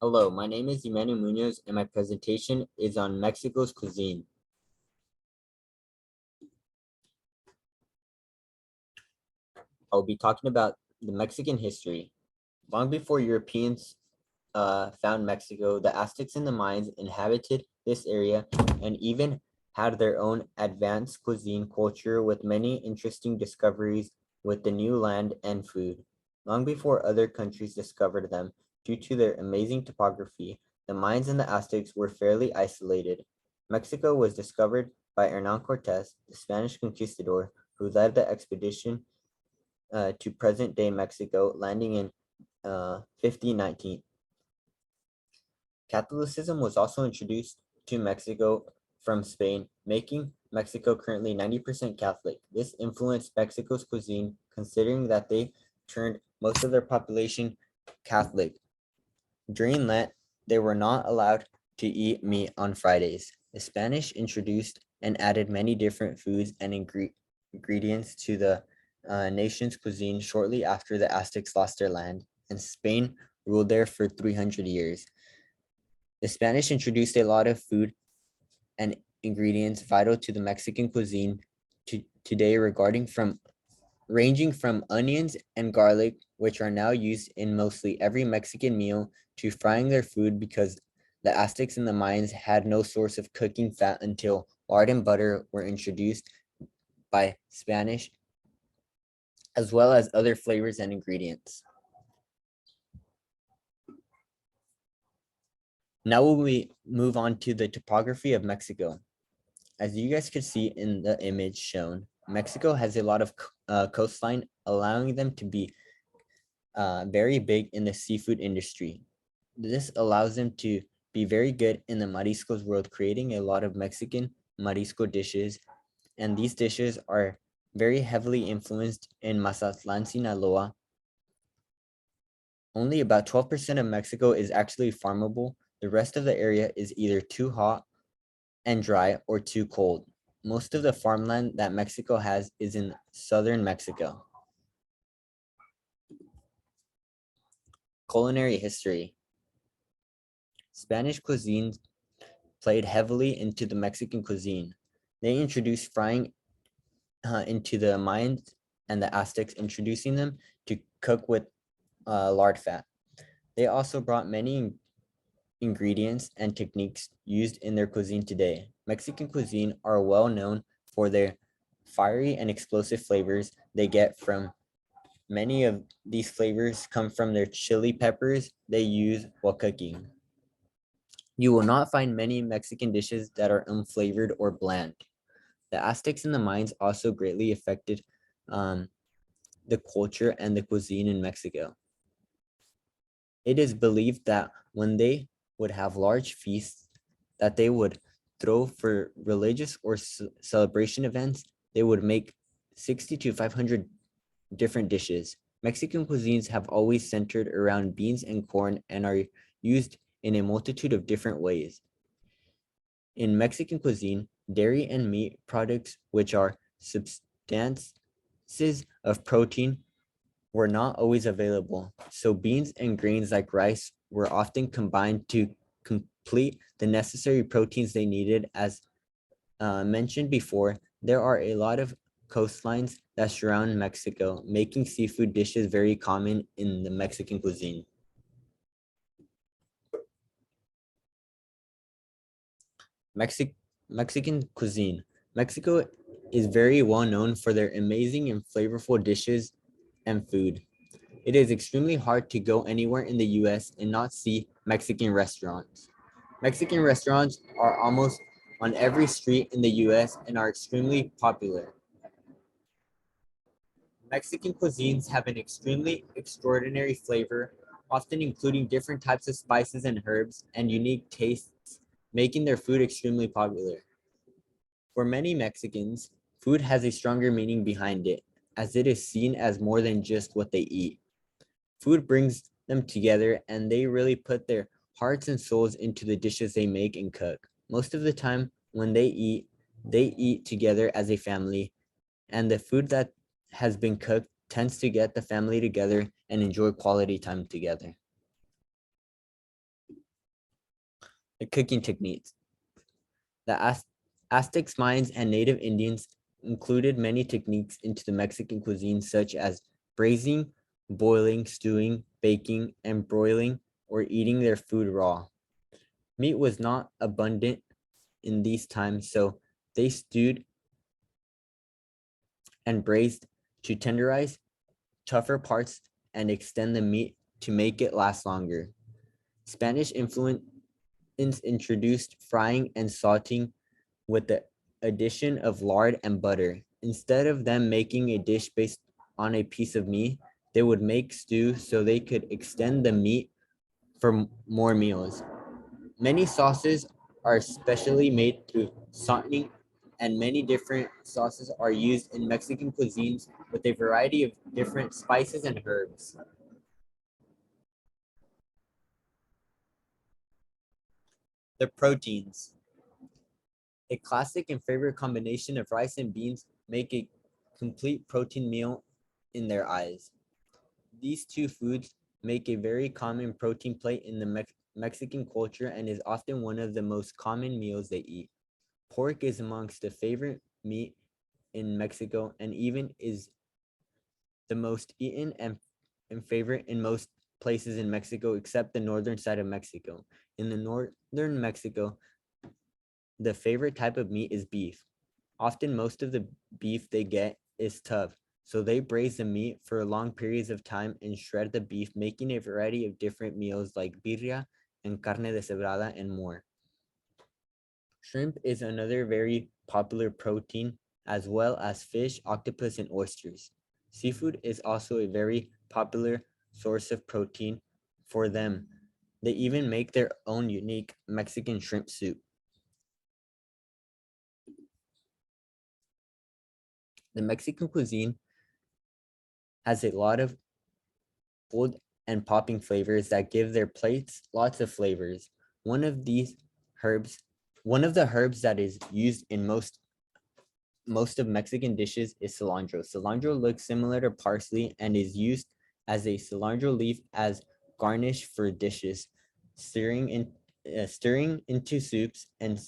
Hello, my name is Emmanuel Munoz, and my presentation is on Mexico's cuisine. I'll be talking about the Mexican history. Long before Europeans found Mexico, the Aztecs and the Mayans inhabited this area and even had their own advanced cuisine culture with many interesting discoveries with the new land and food. Long before other countries discovered them, due to their amazing topography, the Mayans and the Aztecs were fairly isolated. Mexico was discovered by Hernán Cortés, the Spanish conquistador, who led the expedition to present-day Mexico, landing in 1519. Catholicism was also introduced to Mexico from Spain, making Mexico currently 90% Catholic. This influenced Mexico's cuisine, considering that they turned most of their population Catholic. During Lent, they were not allowed to eat meat on Fridays. The Spanish introduced and added many different foods and ingredients to the nation's cuisine shortly after the Aztecs lost their land, and Spain ruled there for 300 years. The Spanish introduced a lot of food and ingredients vital to the Mexican cuisine today, ranging from onions and garlic, which are now used in mostly every Mexican meal, to frying their food because the Aztecs and the Mayans had no source of cooking fat until lard and butter were introduced by Spanish, as well as other flavors and ingredients. Now we move on to the topography of Mexico. As you guys could see in the image shown, Mexico has a lot of coastline, allowing them to be very big in the seafood industry. This allows them to be very good in the mariscos world, creating a lot of Mexican marisco dishes. And these dishes are very heavily influenced in Mazatlan, Sinaloa. Only about 12% of Mexico is actually farmable. The rest of the area is either too hot and dry or too cold. Most of the farmland that Mexico has is in southern Mexico. Culinary history. Spanish cuisine played heavily into the Mexican cuisine. They introduced frying into the Mayans and the Aztecs, introducing them to cook with lard fat. They also brought many ingredients and techniques used in their cuisine today. Mexican cuisine are well known for their fiery and explosive flavors they get from. Many of these flavors come from their chili peppers they use while cooking. You will not find many Mexican dishes that are unflavored or bland. The Aztecs and the Mayans also greatly affected the culture and the cuisine in Mexico. It is believed that when they would have large feasts that they would throw for religious or celebration events, they would make 60 to 500 different dishes. Mexican cuisines have always centered around beans and corn and are used in a multitude of different ways. In Mexican cuisine, dairy and meat products, which are substances of protein, were not always available, so beans and grains like rice were often combined to complete the necessary proteins they needed. As mentioned before, there are a lot of coastlines that surround Mexico, making seafood dishes very common in the Mexican cuisine. Mexican cuisine. Mexico is very well known for their amazing and flavorful dishes and food. It is extremely hard to go anywhere in the US and not see Mexican restaurants. Mexican restaurants are almost on every street in the US and are extremely popular. Mexican cuisines have an extremely extraordinary flavor, often including different types of spices and herbs and unique tastes, making their food extremely popular. For many Mexicans, food has a stronger meaning behind it, as it is seen as more than just what they eat. Food brings them together and they really put their hearts and souls into the dishes they make and cook. Most of the time when they eat together as a family, and the food that has been cooked tends to get the family together and enjoy quality time together. cooking techniques. The Aztecs, Mayans, and native Indians included many techniques into the Mexican cuisine, such as braising, boiling, stewing, baking, and broiling, or eating their food raw. Meat was not abundant in these times, so they stewed and braised to tenderize tougher parts and extend the meat to make it last longer. Spanish influence introduced frying and sauteing with the addition of lard and butter. Instead of them making a dish based on a piece of meat, they would make stew so they could extend the meat for more meals. Many sauces are specially made through sauteing, and many different sauces are used in Mexican cuisines with a variety of different spices and herbs. The proteins. A classic and favorite combination of rice and beans make a complete protein meal in their eyes. These two foods make a very common protein plate in the Mexican culture and is often one of the most common meals they eat. Pork is amongst the favorite meat in Mexico and even is the most eaten and favorite in most places in Mexico except the northern side of Mexico. In the northern Mexico, the favorite type of meat is beef. Often most of the beef they get is tough, so they braise the meat for long periods of time and shred the beef, making a variety of different meals like birria and carne deshebrada and more. Shrimp is another very popular protein, as well as fish, octopus, and oysters. Seafood is also a very popular source of protein for them. They even make their own unique Mexican shrimp soup. The Mexican cuisine has a lot of bold and popping flavors that give their plates lots of flavors. One of these herbs, one of the herbs that is used in most of Mexican dishes is cilantro. Cilantro looks similar to parsley and is used as a cilantro leaf as garnish for dishes, stirring into soups and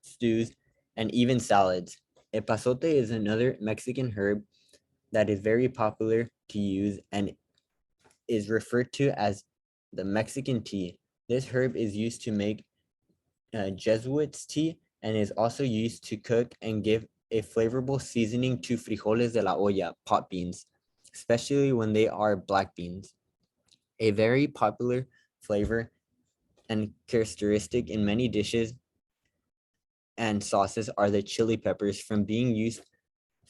stews and even salads. Epazote is another Mexican herb that is very popular to use and is referred to as the Mexican tea. This herb is used to make Jesuits tea and is also used to cook and give a flavorful seasoning to frijoles de la olla, pot beans, especially when they are black beans. A very popular flavor and characteristic in many dishes and sauces are the chili peppers, from being used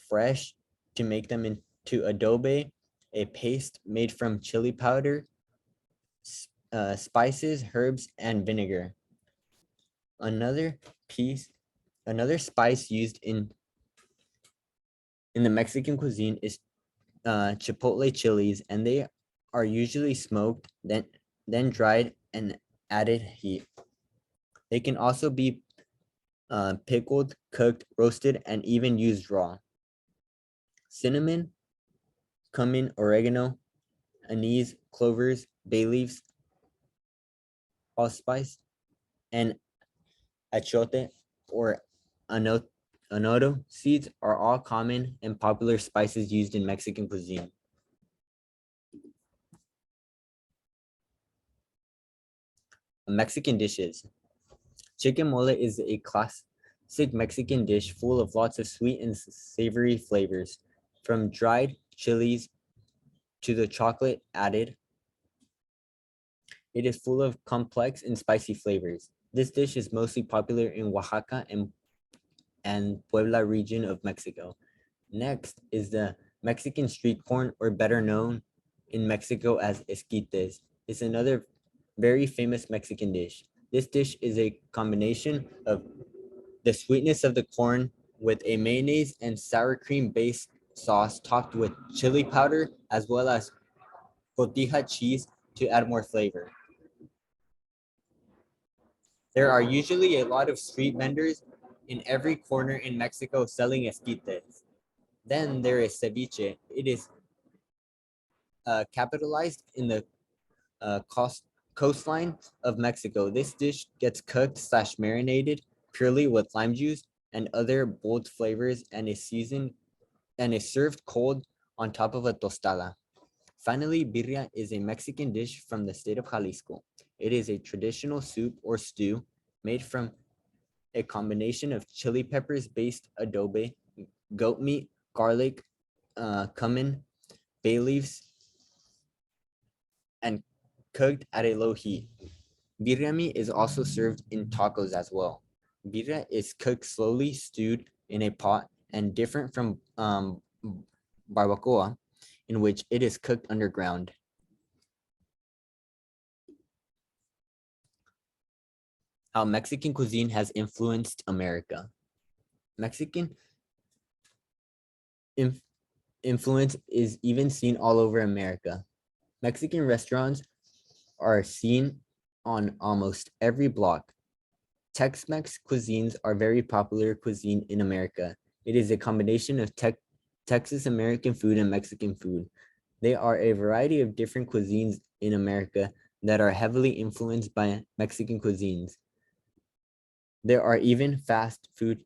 fresh to make them into adobe, a paste made from chili powder, spices, herbs, and vinegar. Another piece, another spice used in the Mexican cuisine is chipotle chilies, and they are usually smoked, then dried and added heat. They can also be pickled, cooked, roasted, and even used raw. Cinnamon, cumin, oregano, anise, clovers, bay leaves, allspice, and achote or anoto seeds are all common and popular spices used in Mexican cuisine. Mexican dishes. Chicken mole is a classic Mexican dish full of lots of sweet and savory flavors, from dried chilies to the chocolate added. It is full of complex and spicy flavors. This dish is mostly popular in Oaxaca and Puebla region of Mexico. Next is the Mexican street corn, or better known in Mexico as esquites. It's another very famous Mexican dish. This dish is a combination of the sweetness of the corn with a mayonnaise and sour cream based sauce topped with chili powder as well as cotija cheese to add more flavor. There are usually a lot of street vendors in every corner in Mexico selling esquites. Then there is ceviche. It is capitalized in the cost coastline of Mexico. This dish gets cooked slash marinated purely with lime juice and other bold flavors and is seasoned and is served cold on top of a tostada. Finally, birria is a Mexican dish from the state of Jalisco. It is a traditional soup or stew made from a combination of chili peppers based adobe, goat meat, garlic, cumin, bay leaves, and cooked at a low heat. Birria meat is also served in tacos as well. Birria is cooked slowly, stewed in a pot, and different from barbacoa, in which it is cooked underground. How Mexican cuisine has influenced America. Mexican inf- influence is even seen all over America. Mexican restaurants are seen on almost every block. Tex-Mex cuisines are very popular cuisine in America. It is a combination of Texas American food and Mexican food. They are a variety of different cuisines in America that are heavily influenced by Mexican cuisines. There are even fast food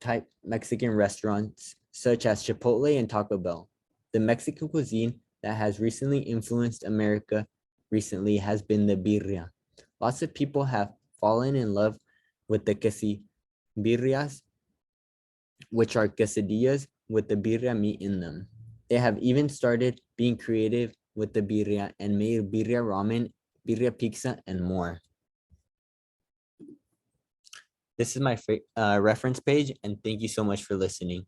type Mexican restaurants such as Chipotle and Taco Bell. The Mexican cuisine that has recently influenced America recently has been the birria. Lots of people have fallen in love with the quesadillas, which are quesadillas with the birria meat in them. They have even started being creative with the birria and made birria ramen, birria pizza, and more. This is my reference page, and thank you so much for listening.